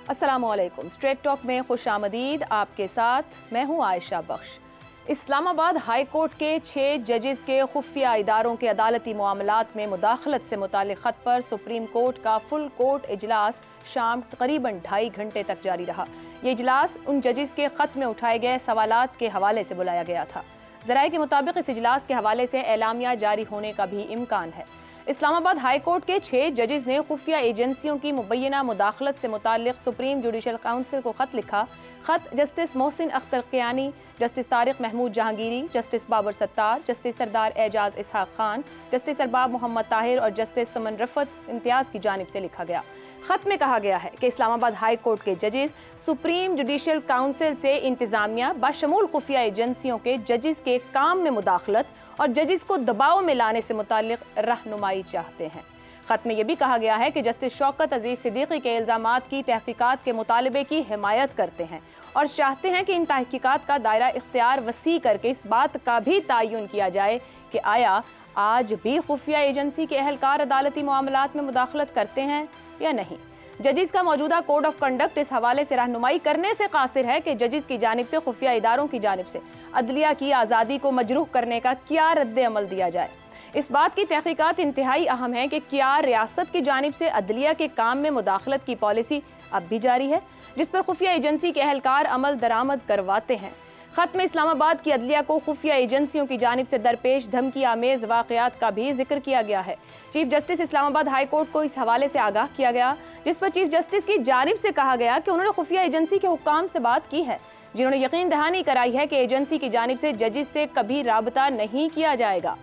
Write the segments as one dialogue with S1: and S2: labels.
S1: अस्सलामुअलैकुम। Straight talk में खुश आमदीद। आपके साथ मैं हूं आयशा बख्श। इस्लामाबाद हाई कोर्ट के 6 जजेस के खुफिया इदारों के अदालती मामलात में मुदाखलत से मुतालिक खत पर सुप्रीम कोर्ट का फुल कोर्ट इजलास शाम तकरीबन 2.5 घंटे तक जारी रहा। ये इजलास उन जजेस के खत में उठाए गए सवालात के हवाले से बुलाया गया था। ज़राए के मुताबिक इस इजलास के हवाले से एलामिया जारी होने का भी इम्कान है। इस्लामाबाद हाई कोर्ट के 6 जजेस ने खुफिया एजेंसियों की मुबैना मुदाखलत से मुताल्लिक सुप्रीम जुडिशल काउंसिल को खत लिखा। खत justice Mohsin Akhtar Kayani, justice Tariq Mahmood Jahangiri, justice Babar Sattar, justice Sardar Ejaz Ishaq Khan, justice Arbab Mohammad Tahir और जस्टिस समन रफत इम्तियाज़ की जानिब से लिखा गया। खत में कहा गया है कि इस्लामाबाद हाई कोर्ट के जजेस सुप्रीम जुडिशल काउंसिल से इंतजामिया बशमूल खुफिया एजेंसियों के जजेस के काम में मुदाखलत और जजेस को दबाव में लाने से मुताल्लिक रहनुमाई चाहते हैं। खत में यह भी कहा गया है कि जस्टिस शौकत अजीज सिद्दीकी के इल्जामात की तहकीकात के मुतालबे की हिमायत करते हैं और चाहते हैं कि इन तहकीकात का दायरा इख्तियार वसी करके इस बात का भी तयन किया जाए कि आया आज भी खुफिया एजेंसी के अहलकार अदालती मामलात में मुदाखलत करते हैं या नहीं। जजेस का मौजूदा कोड ऑफ कंडक्ट इस हवाले से रहनुमाई करने से कासिर है कि जजेस की जानिब से खुफिया इदारों की जानिब से अदलिया की आज़ादी को मजरूह करने का क्या रद्द अमल दिया जाए। इस बात की तहकीकात इंतहाई अहम है कि क्या रियासत की जानिब से अदलिया के काम में मुदाखलत की पॉलिसी अब भी जारी है, जिस पर खुफिया एजेंसी के अहलकार अमल दरामद करवाते हैं। खत में इस्लामाबाद की अदलिया को खुफिया एजेंसियों की जानिब से दरपेश धमकी आमेज वाक़यात का भी जिक्र किया गया है। Chief justice Islamabad high court को इस हवाले से आगाह किया गया, जिस पर चीफ जस्टिस की जानिब से कहा गया कि उन्होंने खुफिया एजेंसी के हुक्काम से बात की है, जिन्होंने यकीन दहानी कराई है कि एजेंसी की जानिब से जजेस से कभी राबता नहीं किया जाएगा।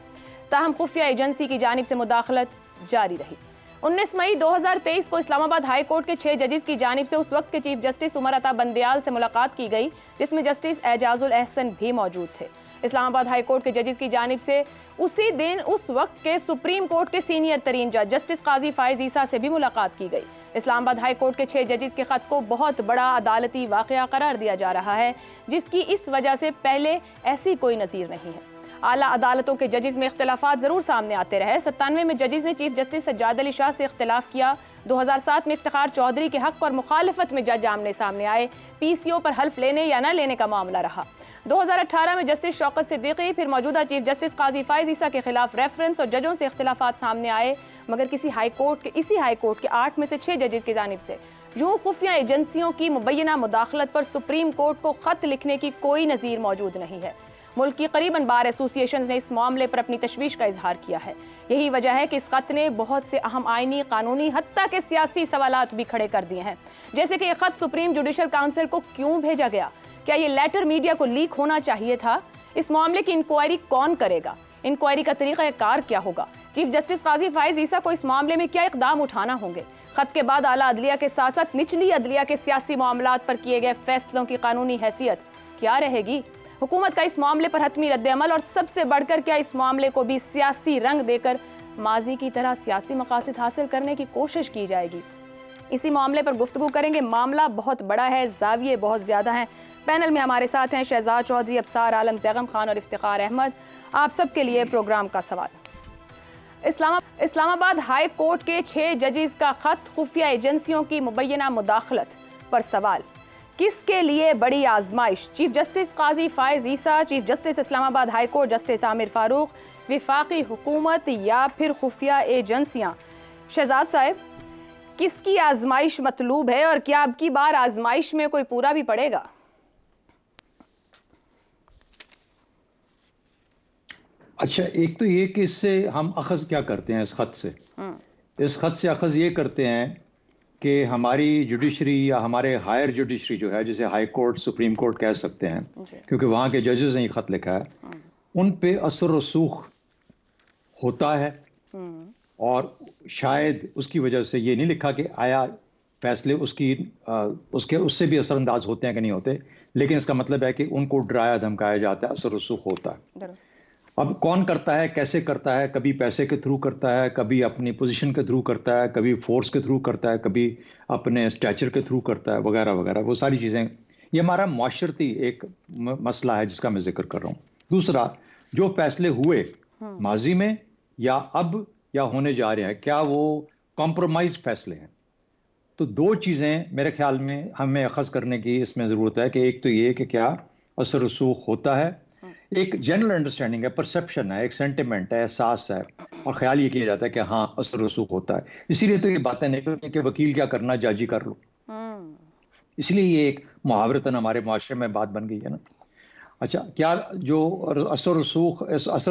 S1: ताहम खुफिया एजेंसी की जानिब से मुदाखलत जारी रही। 19 मई 2023 को इस्लामाबाद हाई कोर्ट के 6 जजेस की जानिब से उस वक्त के चीफ जस्टिस उमर अता बंदयाल से मुलाकात की गई, जिसमें जस्टिस एजाजुल एहसन भी मौजूद थे। इस्लामाबाद हाई कोर्ट के जजेस की जानिब से उसी दिन उस वक्त के सुप्रीम कोर्ट के सीनियर तरीन जज जस्टिस काजी फायज ईसा से भी मुलाकात की गई। इस्लामाबाद हाई कोर्ट के 6 जजेस के खत को बहुत बड़ा अदालती वाक़या करार दिया जा रहा है, जिसकी इस वजह से पहले ऐसी कोई नज़ीर नहीं है। आला अदालतों के जजेस में इख्तिलाफात जरूर सामने आते रहे। 97 में जजेस ने चीफ जस्टिस सज्जाद अली शाह से इख्तिलाफ किया। 2007 में इफ्तिखार चौधरी के हक और मुखालिफत में जज आमने सामने आए। PCO पर हल्फ लेने या न लेने का मामला रहा। 2018 में जस्टिस शौकत सिद्दीकी फिर मौजूदा चीफ जस्टिस काजी फायज ईसा के खिलाफ रेफरेंस और जजों से इख्तिलाफात सामने आए, मगर इसी हाई कोर्ट के 8 में से 6 जजेस की जानिब से यूं खुफिया एजेंसियों की मुबैना मुदाखलत पर सुप्रीम कोर्ट को खत लिखने की कोई नज़ीर मौजूद नहीं है। मुल्क की करीबन बार एसोसिएशन ने इस मामले पर अपनी तशवीश का इजहार किया है। यही वजह है कि इस खत ने बहुत से अहम आइनी, कानूनी, हत्ता के सियासी सवालात भी खड़े कर दिए हैं, जैसे कि यह खत सुप्रीम जुडिशल काउंसिल को क्यों भेजा गया, क्या ये लेटर मीडिया को लीक होना चाहिए था, इस मामले की इंक्वायरी कौन करेगा, इंक्वायरी का तरीका कार क्या होगा, चीफ जस्टिस काजी फायज ईसा को इस मामले में क्या इकदाम उठाना होंगे। खत के बाद आला अदलिया के साथ साथ निचली अदलिया के सियासी मामलात पर किए गए फैसलों की कानूनी हैसियत क्या रहेगी। हुकूमत का इस मामले पर हतमी रद्द-ए-अमल और सबसे बढ़कर क्या इस मामले को भी सियासी रंग देकर माजी की तरह सियासी मकासद हासिल करने की कोशिश की जाएगी। इसी मामले पर गुफ्तगू करेंगे। मामला बहुत बड़ा है, जाविये बहुत ज़्यादा हैं। पैनल में हमारे साथ हैं शहजाद चौधरी, अबसार आलम, जैगम खान और इफ्तिखार अहमद। आप सबके लिए प्रोग्राम का सवाल। इस्लामाबाद हाई कोर्ट के 6 जजेस का खत खुफिया एजेंसियों की मुबैना मुदाखलत पर सवाल। किसके लिए बड़ी आजमाइश? Chief justice Qazi Faez Isa, chief justice Islamabad high court justice Aamer Farooq, विफाकी हुकूमत या फिर खुफिया एजेंसियां? शहजाद साहब, किसकी आजमाइश मतलूब है और क्या अब की बार आजमाइश में कोई पूरा भी पड़ेगा?
S2: अच्छा, एक तो ये कि इससे हम अखज़ क्या करते हैं इस खत से? इस खत से अखज़ ये करते हैं कि हमारी जुडिशरी या हमारे हायर जुडिशरी जो है, जिसे हाई कोर्ट, सुप्रीम कोर्ट कह सकते हैं, क्योंकि वहाँ के जजेस ने ये खत लिखा है, उन पे असर रसूख होता है। और शायद उसकी वजह से ये नहीं लिखा कि आया फैसले उससे भी असरअंदाज होते हैं कि नहीं होते, लेकिन इसका मतलब है कि उनको डराया धमकाया जाता है, असर रसूख होता है। अब कौन करता है, कैसे करता है? कभी पैसे के थ्रू करता है, कभी अपनी पोजीशन के थ्रू करता है, कभी फोर्स के थ्रू करता है, कभी अपने स्टैचर के थ्रू करता है, वगैरह वगैरह। वो सारी चीज़ें, ये हमारा माशरती एक मसला है जिसका मैं जिक्र कर रहा हूँ। दूसरा, जो फैसले हुए माजी में या अब या होने जा रहे हैं, क्या वो कॉम्प्रोमाइज फैसले हैं? तो दो चीज़ें मेरे ख्याल में हमें अखज़ करने की इसमें ज़रूरत है कि एक तो ये कि क्या असर रसूख होता है, एक जनरल अंडरस्टैंडिंग है, परसेप्शन है, एक सेंटिमेंट है, एहसास है, और ख्याल ये किया जाता है कि हाँ असर रसूख होता है। इसीलिए तो ये बातें निकलती हैं कि वकील क्या करना, जज ही कर लो। इसलिए ये एक मुहावरतन हमारे माशरे में बात बन गई है ना। अच्छा, क्या जो असर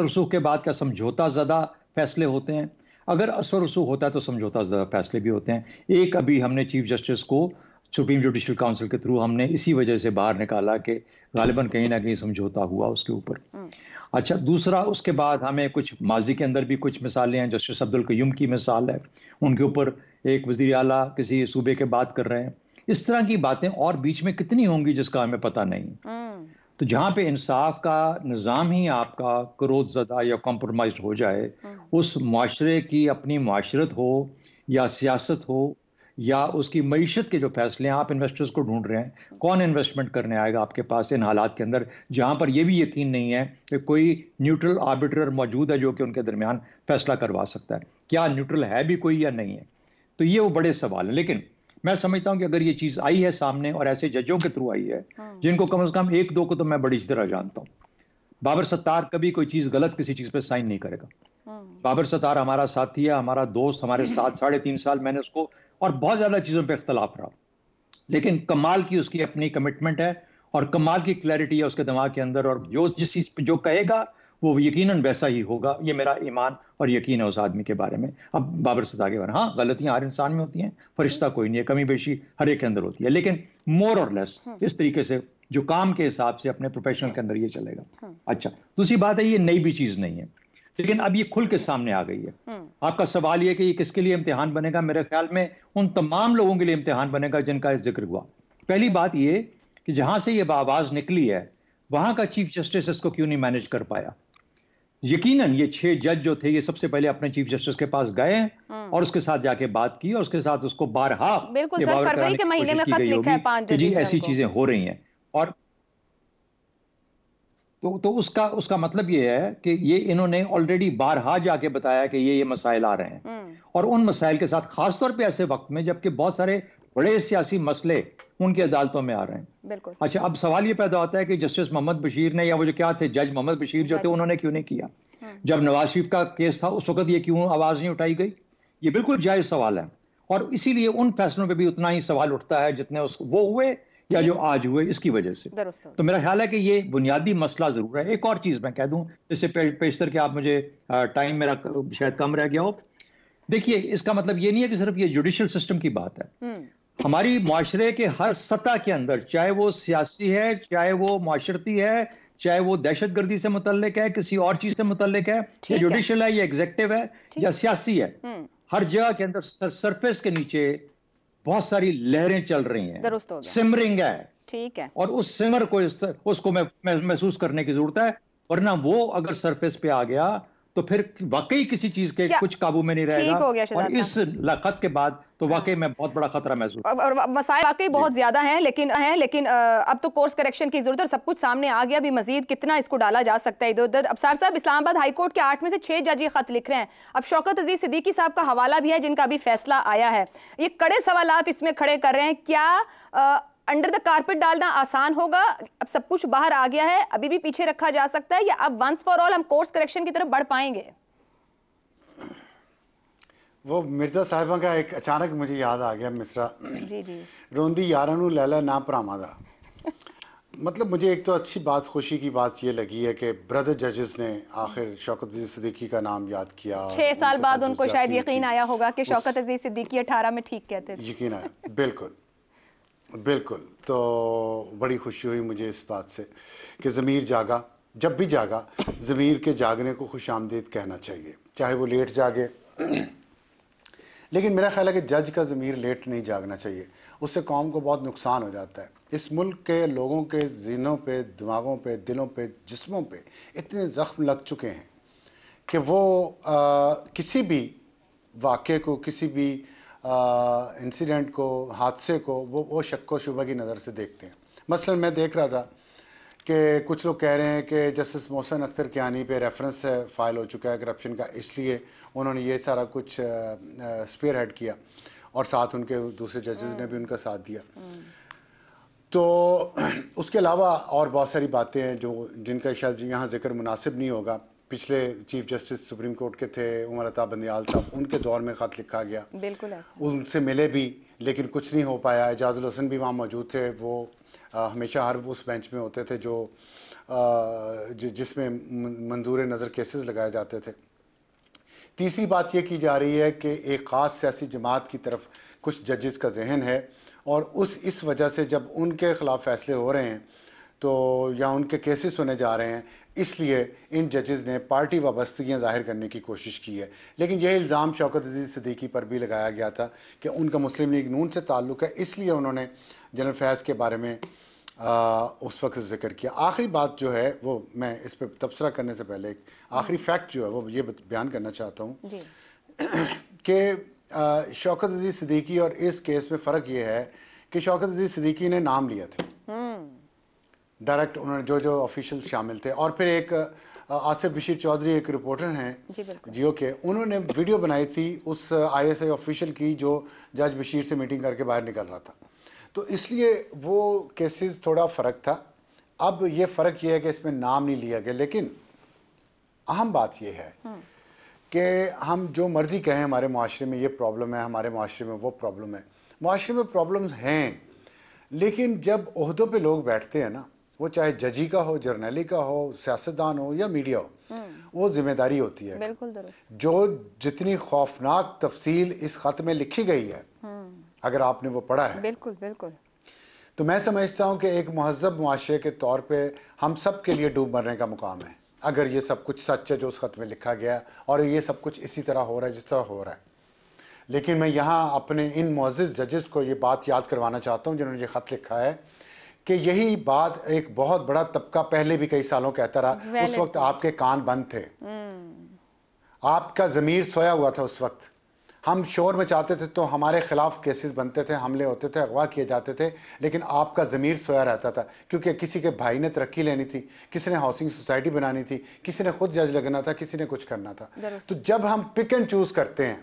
S2: रसूख के बाद क्या समझौता ज़दा फैसले होते हैं? अगर असर रसूख होता है तो समझौता ज़दा फैसले भी होते हैं। एक अभी हमने चीफ जस्टिस को सुप्रीम जुडिशल काउंसिल के थ्रू हमने इसी वजह से बाहर निकाला कि गालिबन कहीं ना कहीं समझौता हुआ उसके ऊपर। अच्छा, दूसरा, उसके बाद हमें कुछ माजी के अंदर भी कुछ मिसालें हैं। जस्टिस अब्दुल कयूम की मिसाल है, उनके ऊपर एक वज़ीर आला किसी सूबे के बात कर रहे हैं। इस तरह की बातें और बीच में कितनी होंगी जिसका हमें पता नहीं। तो जहां पे इंसाफ का निज़ाम ही आपका क्रोध ज़दा या कॉम्प्रोमाइज हो जाए, उस माशरे की अपनी माशरत हो या सियासत हो या उसकी मईशत के जो फैसले हैं, आप इन्वेस्टर्स को ढूंढ रहे हैं, कौन इन्वेस्टमेंट करने आएगा आपके पास इन हालात के अंदर जहां पर यह भी यकीन नहीं है कि कोई न्यूट्रल आर्बिट्रर मौजूद है जो कि उनके दरमियान फैसला करवा सकता है? क्या न्यूट्रल है भी कोई या नहीं है? तो ये वो बड़े सवाल है। लेकिन मैं समझता हूं कि अगर ये चीज आई है सामने और ऐसे जजों के थ्रू आई है जिनको कम से कम एक दो को तो मैं बड़ी तरह जानता हूं। बाबर सत्तार कभी कोई चीज गलत किसी चीज पे साइन नहीं करेगा। बाबर सत्तार हमारा साथी है, हमारा दोस्त, हमारे साथ 3.5 साल मैंने उसको और बहुत ज्यादा चीजों पे इख्तलाफ रहा, लेकिन कमाल की उसकी अपनी कमिटमेंट है और कमाल की क्लैरिटी है उसके दिमाग के अंदर, और जो जिस चीज पे जो कहेगा वो यकीनन वैसा ही होगा। ये मेरा ईमान और यकीन है उस आदमी के बारे में। अब बाबर सत्तार के बारे में, हाँ गलतियां हर इंसान में होती हैं, फरिश्ता कोई नहीं है, कमी बेशी हर एक के अंदर होती है, लेकिन मोर और लेस इस तरीके से जो काम के हिसाब से अपने प्रोफेशनल के अंदर ये चलेगा। अच्छा, दूसरी बात है ये नई भी चीज नहीं है, लेकिन अब ये खुल के सामने आ गई है। आपका सवाल ये कि ये किसके लिए इम्तिहान बनेगा? मेरे ख्याल में उन तमाम लोगों के लिए इम्तिहान बनेगा जिनका जिक्र हुआ। पहली बात ये कि जहां से ये आवाज निकली है वहां का चीफ जस्टिस इसको क्यों नहीं मैनेज कर पाया। यकीनन ये 6 जज जो थे ये सबसे पहले अपने चीफ जस्टिस के पास गए और उसके साथ जाके बात की और उसके साथ उसको बारहा
S1: बिल्कुल सर, फरवरी के महीने में खत लिखा है 5 जजेस
S2: जी ऐसी चीजें हो रही हैं। और तो उसका मतलब ये है कि ये इन्होंने ऑलरेडी बारहा जाके बताया कि ये मसाइल आ रहे हैं, और उन मसाइल के साथ खासतौर पे ऐसे वक्त में जबकि बहुत सारे बड़े सियासी मसले उनकी अदालतों में आ रहे हैं।
S1: बिल्कुल।
S2: अच्छा, अब सवाल ये पैदा होता है कि जस्टिस मोहम्मद बशीर ने, या वो जो क्या थे जज मोहम्मद बशीर जो थे, उन्होंने क्यों नहीं किया? जब नवाज शरीफ का केस था उस वक्त ये क्यों आवाज नहीं उठाई गई? ये बिल्कुल जायज सवाल है, और इसीलिए उन फैसलों पर भी उतना ही सवाल उठता है जितने वो हुए या जो आज हुए इसकी वजह से। तो मेरा ख्याल है कि ये बुनियादी मसला जरूर है। एक और चीज मैं कह दूं इससे पेशतर कि आप मुझे, टाइम मेरा शायद कम रह गया हो। देखिए, इसका मतलब ये नहीं है कि सिर्फ ये जुडिशल सिस्टम की बात है। हमारी माशरे के हर सतह के अंदर, चाहे वो सियासी है, चाहे वो माशरती है, चाहे वो दहशतगर्दी से मुतल्लिक है, किसी और चीज से मुतल्लिक है, या जुडिशल है या एग्जेक्टिव है या सियासी है, हर जगह के अंदर सरफेस के नीचे बहुत सारी लहरें चल रही हैं, सिमरिंग है।
S1: ठीक है।
S2: और उस सिमर को उसको महसूस करने की जरूरत है, वरना वो अगर सरफेस पे आ गया तो फिर वाकई किसी चीज के कुछ काबू में नहीं रहेगा। और इस खत के बाद तो वाकई में बहुत बड़ा खतरा महसूस,
S1: और मसाइल वाकई बहुत ज्यादा हैं, लेकिन अब तो कोर्स करेक्शन की जरूरत है। सब कुछ सामने आ गया, भी मजीद कितना इसको डाला जा सकता है इधर उधर। अफसार साहब, इस्लामाबाद हाईकोर्ट के 8 में से 6 जज ये खत लिख रहे हैं। अब शौकत अजीज सिद्दीकी साहब का हवाला भी है जिनका अभी फैसला आया है। ये कड़े सवालात इसमें खड़े कर रहे हैं, क्या अंडर द कारपेट डालना आसान होगा? अब सब कुछ बाहर आ गया है, अभी भी पीछे रखा जा सकता है, या अब वंस फॉर ऑल हम कोर्स करेक्शन की तरफ बढ़ पाएंगे?
S3: वो मिर्जा साहिबा का एक अचानक मुझे याद आ गया मिसरा,
S1: जी
S3: रोंदी यारा नू लैला ना भरावां दा। मतलब मुझे एक तो अच्छी बात, खुशी की बात ये लगी है कि ब्रदर जजेस ने आखिर शौकत अजीज सिद्दीकी का नाम याद किया।
S1: 6 साल बाद उनको शायद यकीन आया होगा कि शौकत अजीज सिद्दीकी 18 में ठीक कहते थे।
S3: यकीन आया, बिल्कुल बिल्कुल। तो बड़ी खुशी हुई मुझे इस बात से कि ज़मीर जागा। जब भी जागा, ज़मीर के जागने को खुश आमदीद कहना चाहिए, चाहे वो लेट जागे। लेकिन मेरा ख्याल है कि जज का ज़मीर लेट नहीं जागना चाहिए, उससे कौम को बहुत नुकसान हो जाता है। इस मुल्क के लोगों के ज़हनों पे, दिमागों पे, दिलों पे, जिस्मों पे इतने ज़ख्म लग चुके हैं कि वो किसी भी वाक़े को, किसी भी इंसिडेंट को, हादसे को वो शक व शुबा की नज़र से देखते हैं। मसलन मैं देख रहा था कि कुछ लोग कह रहे हैं कि जस्टिस मोहसिन अख्तर कियानी पे रेफरेंस फ़ाइल हो चुका है करप्शन का, इसलिए उन्होंने ये सारा कुछ स्पीयर हेड किया। और साथ उनके दूसरे जजेस ने भी उनका साथ दिया। तो उसके अलावा और बहुत सारी बातें हैं जो जिनका शायद यहाँ जिक्र मुनासिब नहीं होगा। पिछले चीफ जस्टिस सुप्रीम कोर्ट के थे उमर अता बंदियाल साहब, उनके दौर में ख़त लिखा गया,
S1: बिल्कुल ऐसा, उनसे
S3: मिले भी लेकिन कुछ नहीं हो पाया। एजाजुल हसन भी वहाँ मौजूद थे, वो हमेशा हर उस बेंच में होते थे जो जिसमें मंजूर नज़र केसेस लगाए जाते थे। तीसरी बात ये की जा रही है कि एक ख़ास सियासी जमात की तरफ कुछ जजेस का जहन है और इस वजह से जब उनके ख़िलाफ़ फ़ैसले हो रहे हैं तो या उनके केसेस सुने जा रहे हैं, इसलिए इन जजेस ने पार्टी वाबस्तगियाँ ज़ाहिर करने की कोशिश की है। लेकिन यह इल्ज़ाम शौकत अजीज़ सिद्दीकी पर भी लगाया गया था कि उनका मुस्लिम लीग नून से ताल्लुक़ है, इसलिए उन्होंने जनरल फैज़ के बारे में उस वक्त जिक्र किया। आखिरी बात जो है वो मैं इस पर तबसरा करने से पहले एक आखिरी फैक्ट जो है वो ये बयान करना चाहता हूँ कि शौकत अजीज़ सिद्दीकी और इस केस में फ़र्क ये है कि शौकत अजीज़ सिद्दीकी ने नाम लिया था डायरेक्ट, उन्होंने जो ऑफिशियल शामिल थे, और फिर एक आसिफ बशीर चौधरी एक रिपोर्टर हैं जियो के, उन्होंने वीडियो बनाई थी उस ISI ऑफिशियल की जो जज बशीर से मीटिंग करके बाहर निकल रहा था। तो इसलिए वो केसेस थोड़ा फ़र्क था। अब ये फ़र्क ये है कि इसमें नाम नहीं लिया गया, लेकिन अहम बात ये है कि हम जो मर्ज़ी कहें हमारे माशरे में ये प्रॉब्लम है, हमारे माशरे में वो प्रॉब्लम है, माशरे में प्रॉब्लम्स हैं, लेकिन जब ओहदों पे लोग बैठते हैं ना, वो चाहे जजी का हो, जर्नली का हो, सियासतदान हो या मीडिया हो, वो जिम्मेदारी होती है।
S1: बिल्कुल दुरुस्त।
S3: जो जितनी खौफनाक तफसील इस खत में लिखी गई है, अगर आपने वो पढ़ा है,
S1: बिल्कुल बिल्कुल,
S3: तो मैं समझता हूँ कि एक महज़ब मुआशरे के तौर पे हम सब के लिए डूब मरने का मुकाम है अगर ये सब कुछ सच है जो उस खत में लिखा गया है और ये सब कुछ इसी तरह हो रहा है जिस तरह हो रहा है। लेकिन मैं यहाँ अपने इन मुअज़्ज़िज़ जजेस को ये बात याद करवाना चाहता हूँ जिन्होंने ये ख़त लिखा है कि यही बात एक बहुत बड़ा तबका पहले भी कई सालों कहता रहा। उस वक्त आपके कान बंद थे, आपका ज़मीर सोया हुआ था। उस वक्त हम शोर मचाते थे तो हमारे खिलाफ केसेस बनते थे, हमले होते थे, अगवा किए जाते थे, लेकिन आपका ज़मीर सोया रहता था क्योंकि किसी के भाई ने तरक्की लेनी थी, किसी ने हाउसिंग सोसाइटी बनानी थी, किसी ने खुद जज लगना था, किसी ने कुछ करना था। तो जब हम पिक एंड चूज करते हैं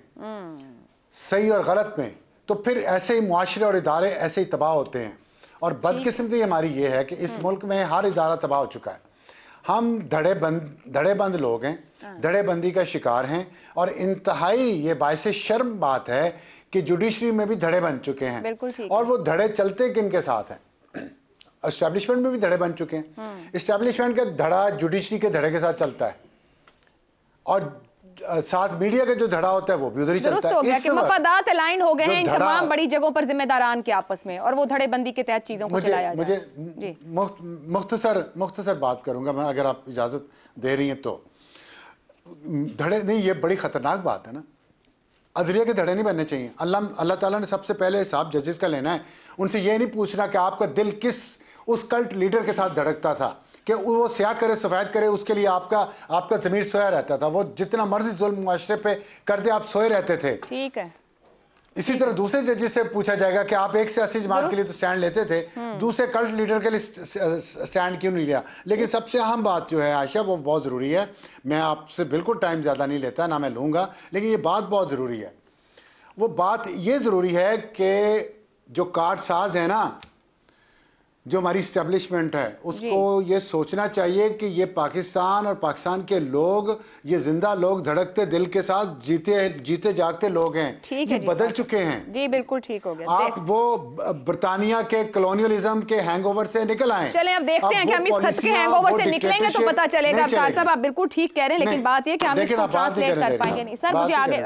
S3: सही और गलत में, तो फिर ऐसे ही मुआशरे और इदारे ऐसे ही तबाह होते हैं। और बदकिस्मती हमारी ये है कि इस मुल्क में हर इदारा तबाह हो चुका है। हम धड़ेबंद लोग हैं, धड़ेबंदी का शिकार हैं, और इंतहाई ये बायसे शर्म बात है कि जुडिशरी में भी धड़े बन चुके हैं। और वो धड़े चलते किन के साथ हैं? एस्टैब्लिशमेंट में भी धड़े बन चुके हैं। एस्टैब्लिशमेंट का धड़ा जुडिशरी के धड़े के साथ चलता है और साथ मीडिया का जो धड़ा होता है वो भी उधर ही चलता है।
S1: कि मफादात अलाइन हो गए हैं इन तमाम बड़ी जगहों पर जिम्मेदारान के आपस में, और वो धड़ेबंदी के तहत चीजों को चलाया जाए।
S3: मुझे मुख्तसर बात करूंगा मैं, अगर आप इजाजत दे रही हैं तो। धड़े नहीं, ये बड़ी खतरनाक बात है ना। अदलिया के धड़े नहीं बनने चाहिए। अल्लाह ताला ने सबसे पहले हिसाब जजेस का लेना है। उनसे ये नहीं पूछना कि आपका दिल किस उस कल्ट लीडर के साथ धड़कता था कि वो स्याह करे सफ़ेद करे, उसके लिए आपका ज़मीर सोया रहता था। वो जितना मर्जी जुल्म मुआशरे पे कर दे, आप सोए रहते थे।
S1: ठीक है।
S3: इसी तरह दूसरे जजेस से पूछा जाएगा कि आप एक सियासी जमात के लिए तो स्टैंड लेते थे, दूसरे कल्ट लीडर के लिए स्टैंड क्यों नहीं लिया? लेकिन सबसे अहम बात जो है आयशा, वो बहुत ज़रूरी है। मैं आपसे बिल्कुल टाइम ज़्यादा नहीं लेता, ना मैं लूँगा, लेकिन ये बात बहुत ज़रूरी है। वो बात ये ज़रूरी है कि जो कारसाज है ना, जो हमारी इस्टेब्लिशमेंट है, उसको ये सोचना चाहिए कि ये पाकिस्तान और पाकिस्तान के लोग, ये जिंदा लोग, धड़कते दिल के साथ जीते जागते लोग हैं। ये बदल चुके हैं।
S1: जी बिल्कुल ठीक हो गया।
S3: आप वो ब्रिटानिया के कॉलोनियलिज्म के हैंगओवर से निकल आए।
S1: चलें अब देखते हैं कि हम इस खत के हैंगओवर से निकलेंगे तो पता चलेगा। सर साहब आप बिल्कुल ठीक कह रहे हैं, लेकिन बात ये कि हम इसको ट्रांसलेट कर पाएंगे नहीं। सर मुझे आगे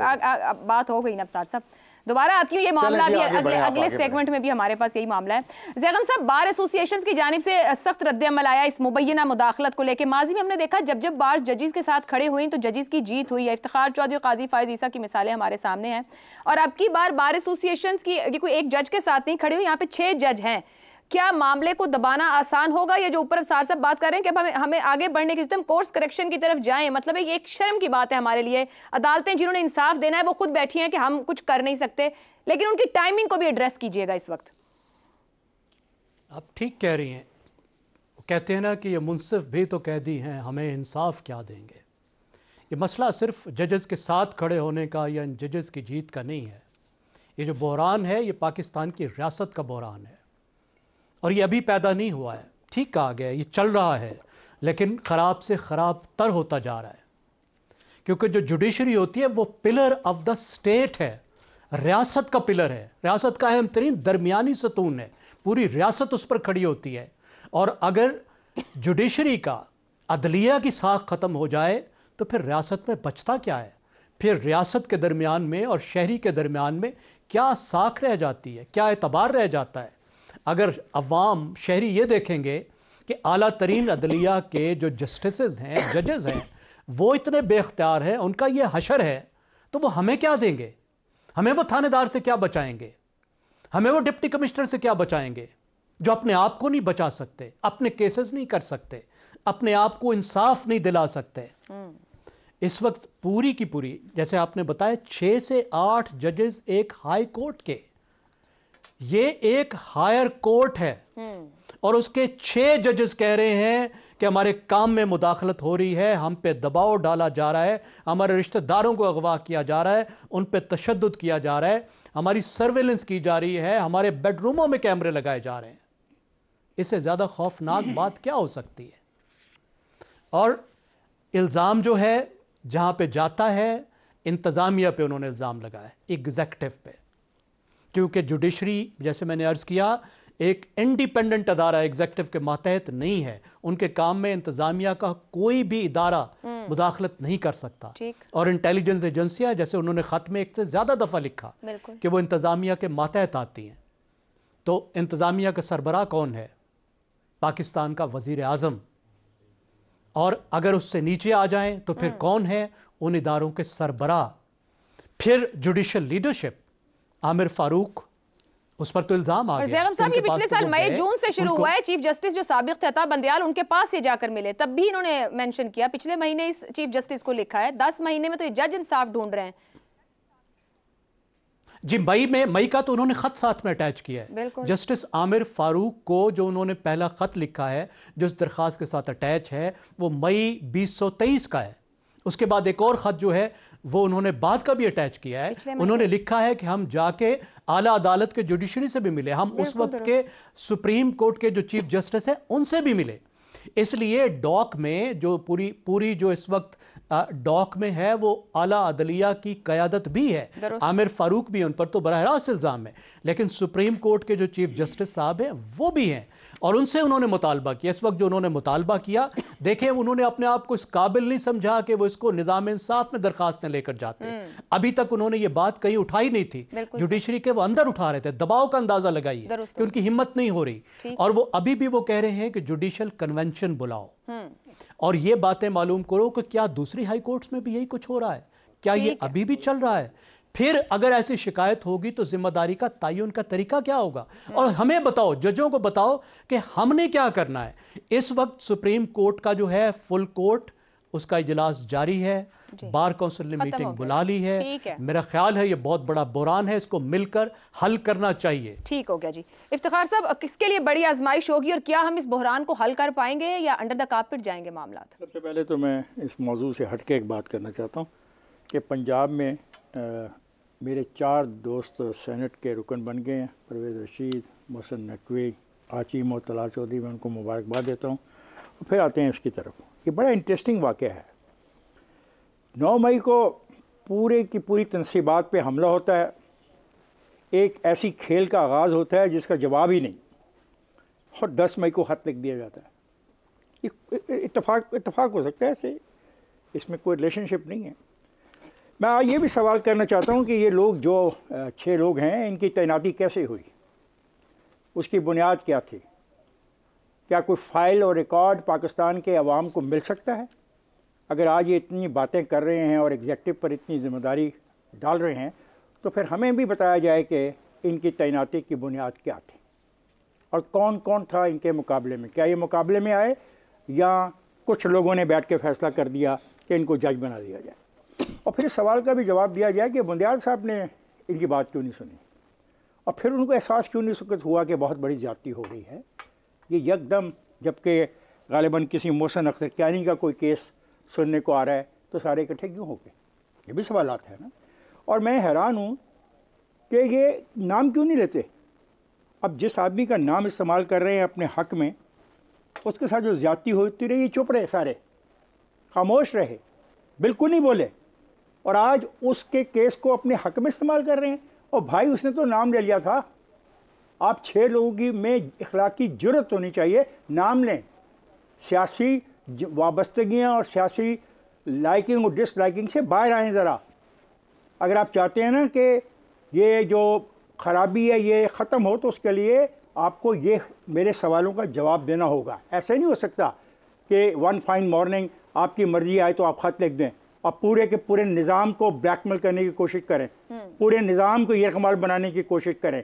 S1: बात हो गई ना सर साहब, दोबारा आती हूँ। ये मामला भी अगले सेगमेंट में भी हमारे पास यही मामला है। ज़ैगम साहब, बार एसोसिएशन की जानिब से सख्त रद्द-ए-अमल आया इस मुबैना मुदाखलत को लेकर। माजी में हमने देखा जब बार जजेस के साथ खड़े हुई तो जजेस की जीत हुई है। इफ्तिखार चौधरी और काजी फायज ईसा की मिसालें हमारे सामने हैं। और अब की बार एसोसिएशन की कोई एक जज के साथ नहीं खड़े हुई, यहाँ पे 6 जज हैं। क्या मामले को दबाना आसान होगा? या जो ऊपर सार साहब बात कर रहे हैं कि अब हमें आगे बढ़ने की कोर्स करेक्शन की तरफ जाएं, मतलब है ये एक शर्म की बात है हमारे लिए। अदालतें जिन्होंने इंसाफ देना है वो खुद बैठी हैं कि हम कुछ कर नहीं सकते, लेकिन उनकी टाइमिंग को भी एड्रेस कीजिएगा इस वक्त।
S4: आप ठीक कह रही हैं। वो कहते हैं ना कि ये मुंसिफ भी तो कैदी हैं, हमें इंसाफ क्या देंगे। ये मसला सिर्फ जजेस के साथ खड़े होने का या इन जजेस की जीत का नहीं है। ये जो बहरान है ये पाकिस्तान की रियासत का बहरान है और ये अभी पैदा नहीं हुआ है। ठीक कहा गया, ये चल रहा है लेकिन ख़राब से ख़राब तर होता जा रहा है, क्योंकि जो जुडिशरी होती है वो पिलर ऑफ द स्टेट है, रियासत का पिलर है, रियासत का अहम तरीन दरमियानी सतून है, पूरी रियासत उस पर खड़ी होती है। और अगर जुडिशरी का, अदलिया की साख ख़त्म हो जाए तो फिर रियासत में बचता क्या है? फिर रियासत के दरमियान में और शहरी के दरमियान में क्या साख रह जाती है, क्या एतबार रह जाता है? अगर अवाम, शहरी ये देखेंगे कि आला तरीन अदलिया के जो जस्टिसेस हैं, जजेस हैं, वो इतने बेख्तियार हैं, उनका ये हशर है, तो वो हमें क्या देंगे? हमें वो थानेदार से क्या बचाएंगे? हमें वो डिप्टी कमिश्नर से क्या बचाएंगे जो अपने आप को नहीं बचा सकते, अपने केसेस नहीं कर सकते, अपने आप को इंसाफ नहीं दिला सकते? इस वक्त पूरी की पूरी, जैसे आपने बताया, 6 से 8 जजेस एक हाई कोर्ट के, ये एक हायर कोर्ट है और उसके 6 जजेस कह रहे हैं कि हमारे काम में मुदाखलत हो रही है, हम पे दबाव डाला जा रहा है, हमारे रिश्तेदारों को अगवा किया जा रहा है, उन पे तशद्दुद किया जा रहा है, हमारी सर्वेलेंस की जा रही है, हमारे बेडरूमों में कैमरे लगाए जा रहे हैं। इससे ज़्यादा खौफनाक बात क्या हो सकती है? और इल्ज़ाम जो है जहाँ पे जाता है, इंतज़ामिया पे उन्होंने इल्ज़ाम लगाया, एग्जेक्टिव पे, क्योंकि जुडिशरी, जैसे मैंने अर्ज़ किया, एक इंडिपेंडेंट अदारा एग्जेक्टिव के मातहत नहीं है, उनके काम में इंतज़ामिया का कोई भी इदारा मुदाखलत नहीं कर सकता। और इंटेलिजेंस एजेंसियाँ, जैसे उन्होंने ख़त में एक से ज़्यादा दफ़ा लिखा कि वो इंतज़ामिया के मातहत आती हैं, तो इंतज़ामिया का सरबराह कौन है? पाकिस्तान का वज़ीर आज़म। और अगर उससे नीचे आ जाएं तो फिर कौन है? उन इदारों के सरबराह। फिर जुडिशल लीडरशिप, आमिर फारूक, उस पर तो इल्जाम आ गया।
S1: साहब, ये पिछले साल मई जून से शुरू हुआ है। चीफ जस्टिस जो साबिक थे अता बंदयाल, उनके पास ये जाकर मिले, तब भी इन्होंने मेंशन किया, पिछले महीने इस चीफ जस्टिस को लिखा है, 10 महीने में तो ये जज इंसाफ ढूंढ रहे हैं।
S4: जी, मई का तो उन्होंने खत साथ में अटैच किया है। जस्टिस आमिर फारूक को जो उन्होंने पहला खत लिखा है, जो इस दरख्वास्त के साथ अटैच है, वो मई 2023 का है। उसके बाद एक और खत जो है वो उन्होंने बाद का भी अटैच किया है। उन्होंने लिखा है कि हम जाके आला अदालत के जुडिशरी से भी मिले, हम उस वक्त के सुप्रीम कोर्ट के जो चीफ जस्टिस है उनसे भी मिले। इसलिए डॉक में जो पूरी जो इस वक्त डॉक में है वो आला अदलिया की क़यादत भी है, आमिर फारूक भी, उन पर तो बराह रास्त इल्ज़ाम है, लेकिन सुप्रीम कोर्ट के जो चीफ जस्टिस साहब हैं वो भी हैं, और उनसे उन्होंने मुतालबा किया। इस वक्त जो उन्होंने मुतालबा किया, देखें, उन्होंने अपने आप को इस काबिल नहीं समझा कि वो इसको निज़ाम इंसाफ में दरखास्तें लेकर जाते। अभी तक उन्होंने ये बात कहीं उठाई नहीं थी, जुडिशरी के वो अंदर उठा रहे थे, दबाव का अंदाजा लगाइए कि उनकी हिम्मत नहीं हो रही, और वो अभी भी वो कह रहे हैं कि जुडिशल कन्वेंशन बुलाओ और ये बातें मालूम करो कि क्या दूसरी हाई कोर्ट्स में भी यही कुछ हो रहा है, क्या ये अभी भी चल रहा है। फिर अगर ऐसी शिकायत होगी तो जिम्मेदारी का तयन का तरीका क्या होगा, और हमें बताओ, जजों को बताओ कि हमने क्या करना है। इस वक्त सुप्रीम कोर्ट का जो है फुल कोर्ट, उसका इजलास जारी है, बार काउंसिल ने मीटिंग बुला ली है। मेरा ख्याल है ये बहुत बड़ा बुरान है, इसको मिलकर हल करना चाहिए।
S1: ठीक हो गया जी। इफ्तिखार साहब, किसके लिए बड़ी आजमाइश होगी और क्या हम इस बहरान को हल कर पाएंगे या अंडर द कारपेट जाएंगे मामला?
S5: सबसे पहले तो मैं इस मौजू से हट के एक बात करना चाहता हूँ कि पंजाब में मेरे 4 दोस्त सेनेट के रुकन बन गए हैं, परवेज़ रशीद, मोहसिन नकवी, आचिम और तलाल चौधरी, मैं उनको मुबारकबाद देता हूँ। और फिर आते हैं इसकी तरफ। ये बड़ा इंटरेस्टिंग वाक़या है। 9 मई को पूरे की पूरी तनसीबात पे हमला होता है, एक ऐसी खेल का आगाज़ होता है जिसका जवाब ही नहीं, और 10 मई को ख़त लिख दिया जाता है। इत्तफाक हो सकता है ऐसे, इसमें कोई रिलेशनशिप नहीं है। मैं ये भी सवाल करना चाहता हूँ कि ये लोग जो 6 लोग हैं, इनकी तैनाती कैसे हुई, उसकी बुनियाद क्या थी? क्या कोई फ़ाइल और रिकॉर्ड पाकिस्तान के अवाम को मिल सकता है? अगर आज ये इतनी बातें कर रहे हैं और एग्जेक्टिव पर इतनी ज़िम्मेदारी डाल रहे हैं, तो फिर हमें भी बताया जाए कि इनकी तैनाती की बुनियाद क्या थी और कौन कौन था इनके मुकाबले में। क्या ये मुकाबले में आए या कुछ लोगों ने बैठ के फ़ैसला कर दिया कि इनको जज बना दिया जाए? और फिर इस सवाल का भी जवाब दिया जाए कि बंदियाल साहब ने इनकी बात क्यों नहीं सुनी, और फिर उनको एहसास क्यों नहीं हुआ कि बहुत बड़ी ज़्यादती हो रही है। ये यकदम, जबकि गालिबन किसी मोहसिन अख्तर कियानी का कोई केस सुनने को आ रहा है, तो सारे इकट्ठे क्यों हो गए? ये भी सवालात है ना। और मैं हैरान हूँ कि ये नाम क्यों नहीं लेते। अब जिस आदमी का नाम इस्तेमाल कर रहे हैं अपने हक़ में, उसके साथ जो ज़्यादती होती रही, चुप रहे, सारे खामोश रहे, बिल्कुल नहीं बोले, और आज उसके केस को अपने हक़ में इस्तेमाल कर रहे हैं। और भाई उसने तो नाम ले लिया था। आप 6 लोगों की में इखलाकी जुर्रत होनी चाहिए, नाम लें। सियासी वाबस्तगियाँ और सियासी लाइकिंग और डिसलाइकिंग से बाहर आएँ ज़रा। अगर आप चाहते हैं ना कि ये जो ख़राबी है ये ख़त्म हो, तो उसके लिए आपको ये मेरे सवालों का जवाब देना होगा। ऐसा नहीं हो सकता कि वन फाइन मॉर्निंग आपकी मर्ज़ी आए तो आप ख़त लिख दें और पूरे के पूरे निज़ाम को ब्लैकमेल करने की कोशिश करें, पूरे निज़ाम को यरगमाल बनाने की कोशिश करें,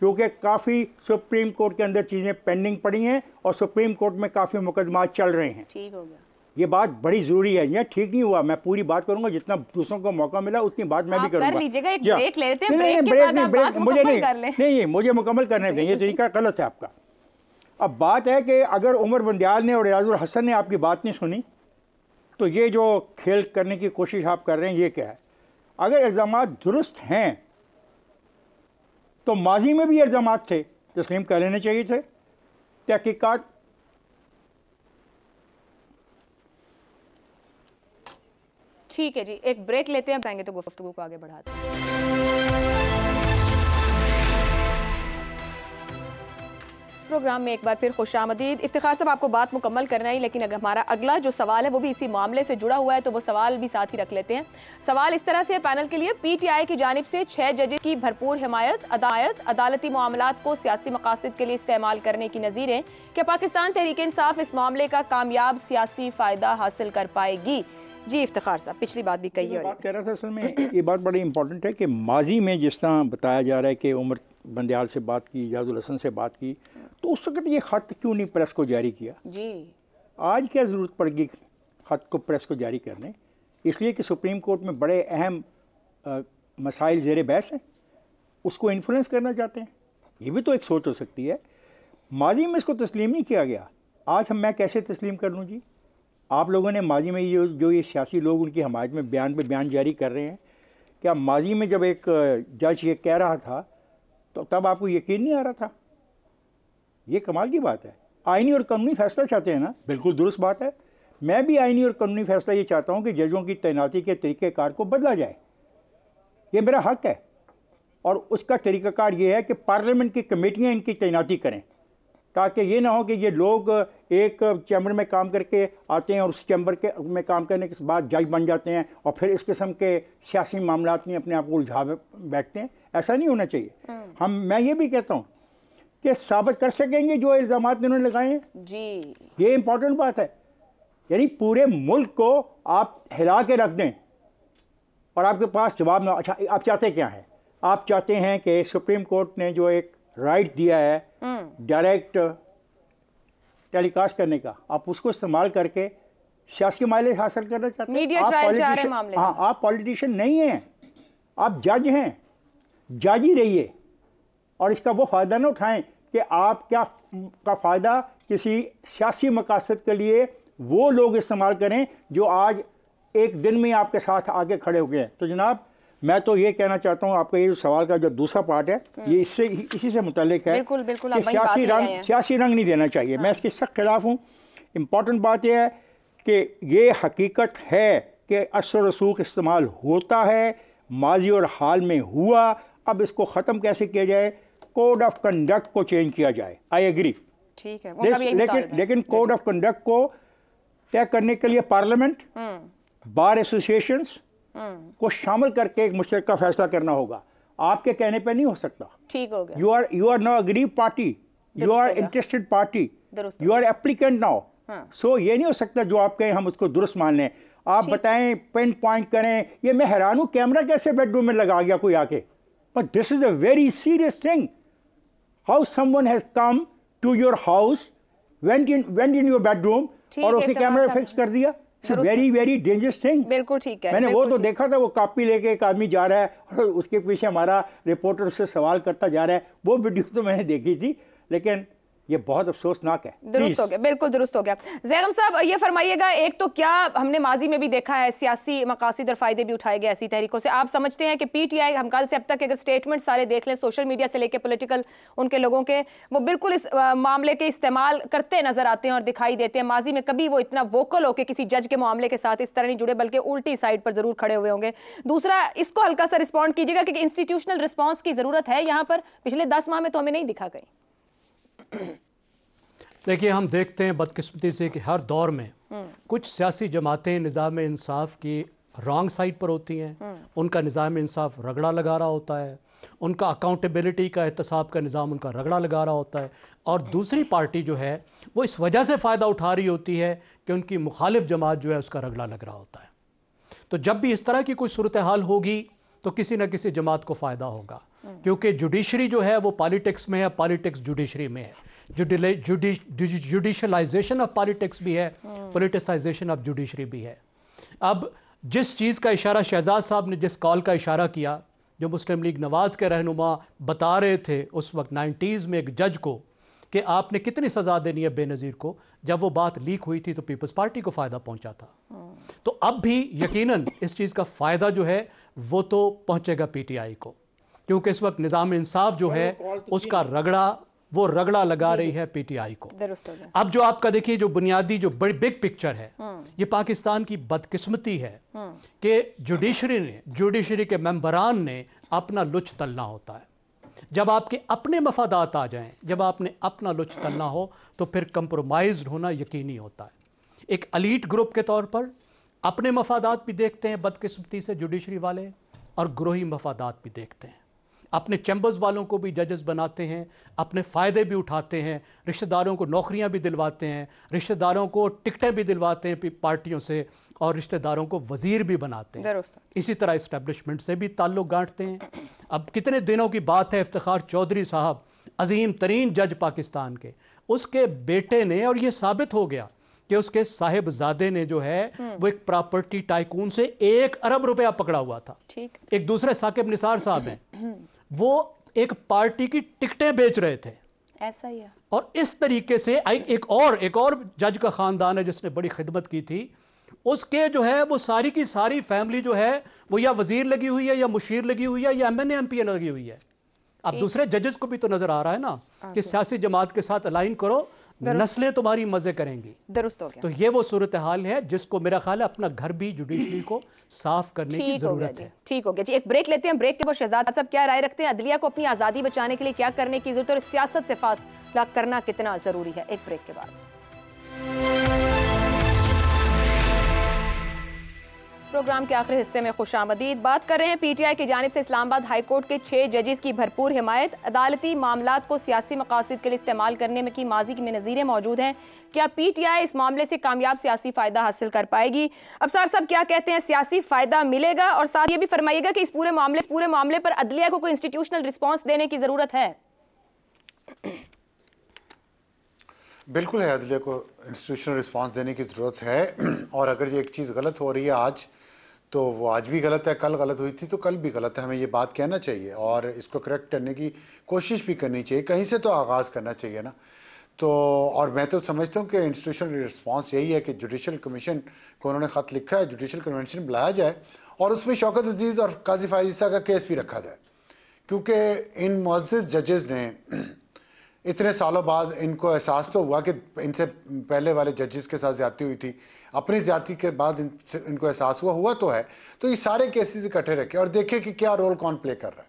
S5: क्योंकि काफ़ी सुप्रीम कोर्ट के अंदर चीज़ें पेंडिंग पड़ी हैं और सुप्रीम कोर्ट में काफ़ी मुकदमात चल रहे हैं।
S1: ठीक हो गया,
S5: ये बात बड़ी ज़रूरी है। ये ठीक नहीं हुआ, मैं पूरी बात करूंगा, जितना दूसरों को मौका मिला उतनी बात मैं भी करूंगा।
S1: कर लीजिएगा, एक ब्रेक ले लेते हैं,
S5: नहीं,
S1: ब्रेक के बाद आप बात मुकम्मल कर लें।
S5: नहीं, मुझे मुकम्मल करने दें, ये तरीका गलत है आपका। अब बात है कि अगर उमर बंदियाल ने और रियाजुल हसन ने आपकी बात नहीं सुनी, तो ये जो खेल करने की कोशिश आप कर रहे हैं, ये क्या है? अगर इल्ज़ामात दुरुस्त हैं तो माजी में भी इल्ज़ामात थे, तस्लीम कर लेने चाहिए थे। तहकीकात
S1: ठीक है जी, एक ब्रेक लेते हैं, आएंगे तो गुफ्तगू को आगे बढ़ाते हैं। प्रोग्राम में एक बार फिर खुशामदीद। इफ्तिखार साहब, आपको बात मुकम्मल करना ही, लेकिन अगर हमारा अगला जो सवाल है वो भी इसी मामले से जुड़ा हुआ है, तो वो सवाल भी साथ ही रख लेते हैं। सवाल इस तरह से है पैनल के लिए, PTI की जानिब से 6 जजेस की भरपूर हिमायत, अदालती मामलात को सियासी मकासद के लिए इस्तेमाल करने की नज़ीरें, क्या पाकिस्तान तहरीक इंसाफ इस मामले का कामयाब सियासी फ़ायदा हासिल कर पाएगी? जी इफ्तिखार साहब, पिछली बात भी कही है,
S5: बात कह रहा था असल में ये बात बड़ी इंपॉर्टेंट है कि माजी में जिस तरह बताया जा रहा है कि उमर बंदियाल से बात की, रियाजुल हसन से बात की, तो उस वक्त ये ख़त क्यों नहीं प्रेस को जारी किया जी? आज क्या ज़रूरत पड़ेगी ख़त को प्रेस को जारी करने? इसलिए कि सुप्रीम कोर्ट में बड़े अहम मसाइल ज़ेर बहस हैं, उसको इन्फ्लुएंस करना चाहते हैं। ये भी तो एक सोच हो सकती है। माजी में इसको तस्लीम नहीं किया गया, आज मैं कैसे तस्लीम कर लूँ जी? आप लोगों ने माजी में ये सियासी लोग उनकी हमायत में बयान पे बयान जारी कर रहे हैं, क्या माजी में जब एक जज ये कह रहा था तो तब आपको यकीन नहीं आ रहा था? ये कमाल की बात है। आइनी और कानूनी फैसला चाहते हैं ना, बिल्कुल दुरुस्त बात है। मैं भी आइनी और कानूनी फैसला ये चाहता हूँ कि जजों की तैनाती के तरीक़ेकार को बदला जाए, ये मेरा हक़ है। और उसका तरीक़ाकार ये है कि पार्लियामेंट की कमेटियाँ इनकी तैनाती करें, ताकि ये ना हो कि ये लोग एक चैम्बर में काम करके आते हैं और उस चैम्बर के में काम करने के बाद जज बन जाते हैं और फिर इस किस्म के सियासी मामलात में अपने आप को उलझा बैठते हैं। ऐसा नहीं होना चाहिए। मैं ये भी कहता हूँ कि साबित कर सकेंगे जो इल्ज़ामात इन्होंने लगाए हैं जी, ये इंपॉर्टेंट बात है। यानी पूरे मुल्क को आप हिला के रख दें और आपके पास जवाब ना। अच्छा, आप चाहते क्या हैं? आप चाहते हैं कि सुप्रीम कोर्ट ने जो एक राइट दिया है डायरेक्ट टेलीकास्ट करने का, आप उसको इस्तेमाल करके सियासी माइलेज हासिल करना चाहते हैं।
S1: मीडिया ट्रायल चाह रहे मामले।
S5: हाँ, आप पॉलिटिशियन नहीं हैं, आप जज हैं, जज ही रहिए और इसका वो फ़ायदा ना उठाएं कि आप क्या का फ़ायदा किसी सियासी मकासद के लिए वो लोग इस्तेमाल करें जो आज एक दिन में आपके साथ आगे खड़े हो गए हैं। तो जनाब, मैं तो ये कहना चाहता हूँ, आपका ये जो सवाल का जो दूसरा पार्ट है ये इसी से मुतालिक है।
S1: बिल्कुल बिल्कुल,
S5: कि सियासी रंग नहीं देना चाहिए। मैं इसके सख्त खिलाफ हूँ। इम्पॉर्टेंट बात यह है कि ये हकीकत है कि असर रसूख इस्तेमाल होता है, माजी और हाल में हुआ। अब इसको ख़त्म कैसे किया जाए? कोड ऑफ कंडक्ट को चेंज किया जाए। आई एग्री,
S1: ठीक है,
S5: लेकिन कोड ऑफ कंडक्ट को तय करने के लिए पार्लियामेंट, बार एसोसिएशंस को शामिल करके एक मुश्तरका फैसला करना होगा। आपके कहने पे नहीं हो सकता।
S1: ठीक हो गया।
S5: You are no agree party, you are interested party, you are applicant now. So ये नहीं हो सकता जो आप कहें हम उसको दुरुस्त मान लें। आप बताएं, पिन पॉइंट करें। ये मैं हैरान हूँ, कैमरा कैसे बेडरूम में लगा गया कोई आके? But this is a very serious thing. How someone has come to your house, went in your bedroom और उसने कैमरा फिक्स कर दिया। Very very dangerous thing.
S1: बिल्कुल ठीक है।
S5: मैंने वो तो देखा था, वो कॉपी लेके एक आदमी जा रहा है और उसके पीछे हमारा रिपोर्टर उससे सवाल करता जा रहा है। वो वीडियो तो मैंने देखी थी, लेकिन ये बहुत अफसोसनाक है।
S1: दुरुस्त हो गया, बिल्कुल दुरुस्त हो गया। ज़ैगम साहब ये फरमाइएगा, एक तो क्या हमने माजी में भी देखा है सियासी मकासद और फायदे भी उठाए गए ऐसी तहरीकों से, आप समझते हैं कि पीटीआई, हम कल से अब तक अगर स्टेटमेंट सारे देख लें सोशल मीडिया से लेकर पॉलिटिकल उनके लोगों के, वो बिल्कुल इस मामले के इस्तेमाल करते नजर आते हैं और दिखाई देते हैं। माजी में कभी वो इतना वोकल होकर किसी जज के मामले के साथ इस तरह नहीं जुड़े, बल्कि उल्टी साइड पर जरूर खड़े हुए होंगे। दूसरा, इसको हल्का सा रिस्पॉन्ड कीजिएगा कि इंस्टीट्यूशनल रिस्पॉन्स की जरूरत है यहाँ पर, पिछले 10 माह में तो हमें नहीं दिखा कहीं।
S4: देखिए, हम देखते हैं बदकिस्मती से कि हर दौर में कुछ सियासी जमातें निज़ाम इंसाफ की रॉन्ग साइड पर होती हैं, उनका निज़ाम इंसाफ रगड़ा लगा रहा होता है, उनका अकाउंटेबिलिटी का एहतसाब का निज़ाम उनका रगड़ा लगा रहा होता है, और दूसरी पार्टी जो है वो इस वजह से फ़ायदा उठा रही होती है कि उनकी मुखालिफ जमात जो है उसका रगड़ा लग रहा होता है। तो जब भी इस तरह की कोई सूरत हाल होगी तो किसी न किसी जमात को फ़ायदा होगा, क्योंकि जुडिशरी जो है वो पॉलिटिक्स में है, पॉलिटिक्स जुडिशरी में है। जुडिशलाइजेशन ऑफ पॉलिटिक्स भी है, पॉलिटिसाइजेशन ऑफ जुडिशरी भी है। अब जिस चीज़ का इशारा शहजाद साहब ने, जिस कॉल का इशारा किया, जो मुस्लिम लीग नवाज़ के रहनुमा बता रहे थे उस वक्त 90s में एक जज को कि आपने कितनी सज़ा देनी है बेनज़ीर को, जब वो बात लीक हुई थी तो पीपल्स पार्टी को फ़ायदा पहुंचा था। तो अब भी यकीनन इस चीज़ का फ़ायदा जो है वो तो पहुंचेगा पीटीआई को, क्योंकि इस वक्त निज़ाम इंसाफ जो है उसका रगड़ा लगा रही है पीटीआई को। अब जो आपका देखिए, जो बुनियादी जो बड़ी बिग पिक्चर है, ये पाकिस्तान की बदकिस्मती है कि जुडिशरी के मेंबरान ने अपना लुच तलना होता है। जब आपके अपने मफादात आ जाएं, जब आपने अपना लुच तलना हो तो फिर कंप्रोमाइज होना यकीनी होता है। एक एलीट ग्रुप के तौर पर अपने मफादात भी देखते हैं बदकिस्मती से जुडिशरी वाले, और ग्रोही मफादात भी देखते हैं। अपने चैम्बर्स वालों को भी जजेस बनाते हैं, अपने फ़ायदे भी उठाते हैं, रिश्तेदारों को नौकरियां भी दिलवाते हैं, रिश्तेदारों को टिकटें भी दिलवाते हैं पार्टियों से, और रिश्तेदारों को वज़ीर भी बनाते हैं। इसी तरह इस्टेब्लिशमेंट से भी ताल्लुक़ गांठते हैं। अब कितने दिनों की बात है, इफ्तिखार चौधरी साहब, अजीम तरीन जज पाकिस्तान के, उसके बेटे ने, और ये साबित हो गया कि उसके साहिबजादे ने जो है वो एक प्रॉपर्टी टाइकून से 1 अरब रुपया पकड़ा हुआ था। एक दूसरे साकिब निसार साहब हैं, वो एक पार्टी की टिकटें बेच रहे थे।
S1: ऐसा ही है। और
S4: इस तरीके से एक और जज का खानदान है जिसने बड़ी खिदमत की थी, उसके जो है वो सारी की सारी फैमिली जो है वो या वजीर लगी हुई है, या मुशीर लगी हुई है, या एमएनए एमपीए लगी हुई है। अब दूसरे जजेस को भी तो नजर आ रहा है ना कि सियासी जमात के साथ अलाइन करो, नस्लें तुम्हारी मजे करेंगी।
S1: दुरुस्त हो गया।
S4: तो ये वो सूरत हाल है जिसको मेरा ख्याल है अपना घर भी जुडिशरी को साफ करने की जरूरत है।
S1: ठीक हो गया जी, एक ब्रेक लेते हैं। ब्रेक के बाद शहजाद साहब क्या राय रखते हैं, अदलिया को अपनी आज़ादी बचाने के लिए क्या करने की जरूरत है, और सियासत से फासला करना कितना जरूरी है। एक ब्रेक के बाद प्रोग्राम के आखिरी हिस्से में खुशामदीद। बात कर रहे हैं पीटीआई की जानिब से इस्लामाबाद हाई कोर्ट के 6 जजेस की भरपूर हिमायत, अदालती मामलात को सियासी मकासद के लिए इस्तेमाल करने में की माजी में नज़ीरें मौजूद हैं। क्या पीटीआई इस मामले से कामयाब सियासी फायदा हासिल कर पाएगी? अफसार साहब क्या कहते हैं, सियासी फायदा मिलेगा? और साथ ये भी फरमाइएगा कि इस पूरे मामले पर अदलिया को कोई इंस्टीट्यूशनल रिस्पॉन्स देने की जरूरत है?
S3: बिल्कुल है, अदलिया को इंस्टीट्यूशनल रिस्पांस देने की ज़रूरत है। और अगर ये एक चीज़ गलत हो रही है आज, तो वो आज भी गलत है, कल गलत हुई थी तो कल भी गलत है। हमें ये बात कहना चाहिए और इसको करेक्ट करने की कोशिश भी करनी चाहिए, कहीं से तो आगाज़ करना चाहिए ना। तो और मैं तो समझता हूँ कि इंस्टीट्यूशनल रिस्पांस यही है कि जुडिशल कमीशन को उन्होंने ख़त लिखा है, जुडिशल कन्वेंशन बुलाया जाए और उसमें शौकत अजीज़ और काजी फायज़ ईसा का केस भी रखा जाए, क्योंकि इन मुअज़्ज़िज़ जजेस ने इतने सालों बाद इनको एहसास तो हुआ कि इनसे पहले वाले जजेस के साथ ज़्यादती हुई थी, अपनी ज़्यादती के बाद इनको एहसास हुआ तो है। तो ये सारे केसेस इकट्ठे रखे और देखें कि क्या रोल कौन प्ले कर रहा है,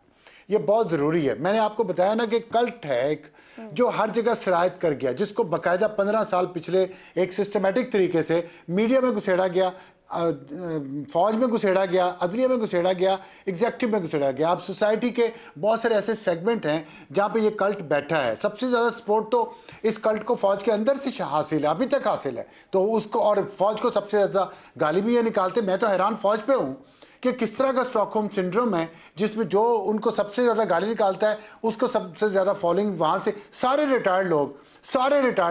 S3: ये बहुत ज़रूरी है। मैंने आपको बताया ना कि कल्ट है एक जो हर जगह सरायत कर गया, जिसको बाकायदा 15 साल पिछले एक सिस्टमेटिक तरीके से मीडिया में घुसेड़ा गया, फौज में घुसेड़ा गया, अदलिया में घुसेड़ा गया, एग्जेक्टिव में घुसेड़ा गया। अब सोसाइटी के बहुत सारे ऐसे सेगमेंट हैं जहाँ पे ये कल्ट बैठा है। सबसे ज़्यादा सपोर्ट तो इस कल्ट को फौज के अंदर से हासिल है, अभी तक हासिल है। तो उसको और फौज को सबसे ज़्यादा गाली भी ये निकालते। मैं तो हैरान फौज पे हूँ कि किस तरह का स्टॉकहोम सिंड्रोम है, जिसमें जो उनको सबसे ज़्यादा गाली निकालता है उसको सबसे ज़्यादा फॉलोइंग वहाँ से सारे रिटायर्ड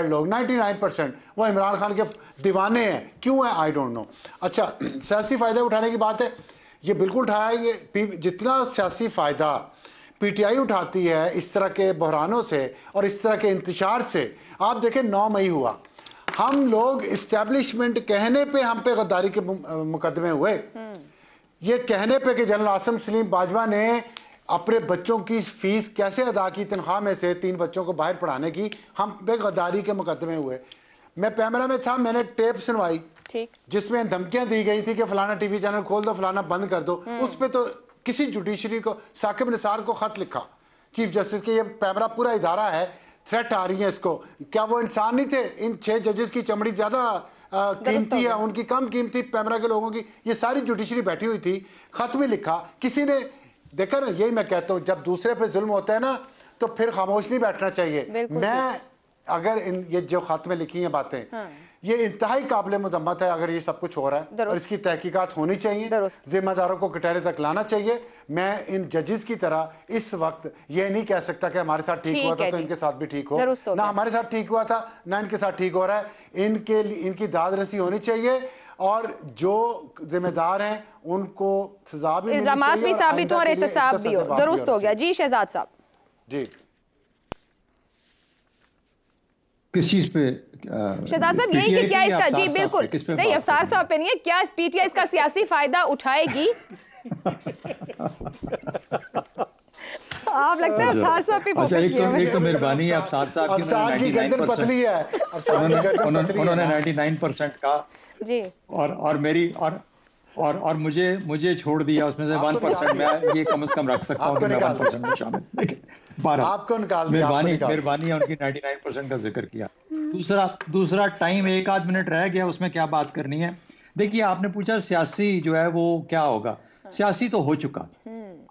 S3: लोग 99% वो इमरान खान के दीवाने हैं। क्यों है आई डोंट नो। अच्छा, सियासी फ़ायदा उठाने की बात है, ये बिल्कुल उठाया। ये जितना सियासी फ़ायदा पीटीआई उठाती है इस तरह के बहरानों से और इस तरह के इंतशार से। आप देखें 9 मई हुआ, हम लोग इस्टेब्लिशमेंट कहने पे हम पे गद्दारी के मुकदमे हुए, ये कहने पे कि जनरल आसिम सलीम बाजवा ने अपने बच्चों की फीस कैसे अदा की, तनख्वाह में से 3 बच्चों को बाहर पढ़ाने की, हम पे गद्दारी के मुकदमे हुए। मैं पैमरा में था, मैंने टेप सुनवाई जिसमें धमकियां दी गई थी कि फलाना टीवी चैनल खोल दो, फलाना बंद कर दो। उस पे तो किसी जुडिशरी को, साकिब निसार को खत लिखा चीफ जस्टिस के, ये पैमरा पूरा इदारा है, थ्रेट आ रही है इसको। क्या वो इंसान नहीं थे? इन 6 जजेस की चमड़ी ज्यादा कीमती है, उनकी कम कीमती पैमरा के लोगों की। ये सारी जुडिशरी बैठी हुई थी, खत भी लिखा किसी ने। देखा ना, यही मैं कहता हूँ, जब दूसरे पे जुल्म होता है ना तो फिर खामोश नहीं बैठना चाहिए। मैं अगर ये जो खत में लिखी हैं बातें, ये इंतहाई काबिल मजम्मत है अगर ये सब कुछ हो रहा है, और इसकी तहकीकात होनी चाहिए, जिम्मेदारों को कटहरे तक लाना चाहिए। मैं इन जजेस की तरह इस वक्त ये नहीं कह सकता कि हमारे साथ ठीक हुआ था तो इनके साथ भी ठीक हो, ना हमारे साथ ठीक हुआ था ना इनके साथ ठीक हो रहा है। इनकी दाद रसी होनी चाहिए और जो जिम्मेदार हैं उनको सजा भी मिलनी चाहिए,
S1: भी साबित हो और एहतसाब भी हो। दुरुस्त हो गया जी। शहजाद साहब
S3: जी,
S2: किस चीज पे?
S1: शहजाद साहब यही कि क्या इसका, जी बिल्कुल नहीं, अफसार साहब पे नहीं है, क्या पीटीआई इसका सियासी फायदा उठाएगी? आप लगता है अफसार साहब पे फोकस किया है।
S2: एक तो मेहरबानी है अफसार साहब की,
S3: अफसार की गर्दन पतली है,
S2: उन्होंने 99% का जी, और मेरी और मुझे छोड़ दिया उसमें से 1%। मैं ये कम से कम रख सकता हूँ कि मैं 1% में शामिल।
S3: आपको निकाल दिया,
S2: मेहरबानी है उनकी 99% का जिक्र किया। दूसरा टाइम 1 आध मिनट रह गया, उसमें क्या बात करनी है? देखिए, आपने पूछा सियासी जो है वो क्या होगा। सियासी तो हो चुका,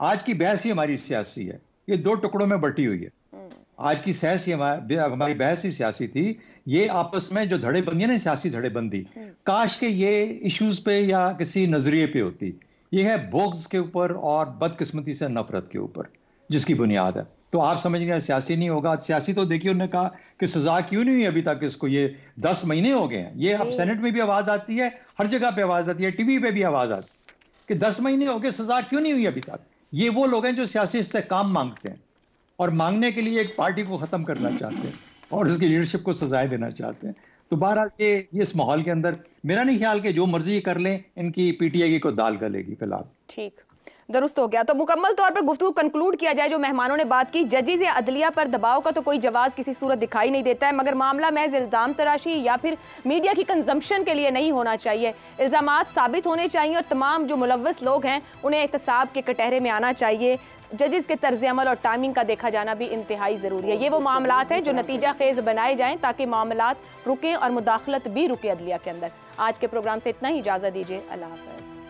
S2: आज की बहस ही हमारी सियासी है, ये 2 टुकड़ों में बटी हुई है। आज की हमारी बहस ही सियासी थी। ये आपस में जो धड़ेबंदी है ना, सियासी धड़ेबंदी, काश के ये इश्यूज पे या किसी नजरिए पे होती। ये है बोग्स के ऊपर और बदकिस्मती से नफरत के ऊपर जिसकी बुनियाद है। तो आप समझ गए सियासी नहीं होगा। सियासी तो देखिए, उन्होंने कहा कि सजा क्यों नहीं हुई अभी तक इसको, ये 10 महीने हो गए हैं। ये अब सेनेट में भी आवाज आती है, हर जगह पे आवाज आती है, टीवी पे भी आवाज आती है कि 10 महीने हो गए, सजा क्यों नहीं हुई अभी तक। ये वो लोग हैं जो सियासी इस्तेहकाम मांगते हैं और मांगने के लिए एक पार्टी को खत्म करना चाहते हैं और उसकी लीडरशिप को सजाएं देना चाहते हैं। तो बहरहाल ये इस माहौल के अंदर मेरा नहीं ख्याल कि जो मर्जी कर लें, इनकी पीटीआई को दाल गलेगी फिलहाल।
S1: ठीक, दुरुस्त हो गया। तो मुकम्मल तौर पर गुफ्तगू कंक्लूड किया जाए, जो मेहमानों ने बात की, जजेस या अदलिया पर दबाव का तो कोई जवाब किसी सूरत दिखाई नहीं देता है, मगर मामला महज इल्ज़ाम तराशी या फिर मीडिया की कंजम्पशन के लिए नहीं होना चाहिए। इल्ज़ामात साबित होने चाहिए और तमाम जो मुलव्वस लोग हैं उन्हें एहतसाब के कटहरे में आना चाहिए। जजेस के तर्ज अमल और टाइमिंग का देखा जाना भी इंतहाई ज़रूरी है। ये वो मामलात हैं जो नतीजा खेज बनाए जाएँ ताकि मामलात रुकें और मुदाखलत भी रुके अदलिया के अंदर। आज के प्रोग्राम से इतना ही, इजाज़त दीजिए, अल्लाह हाफ़िज़।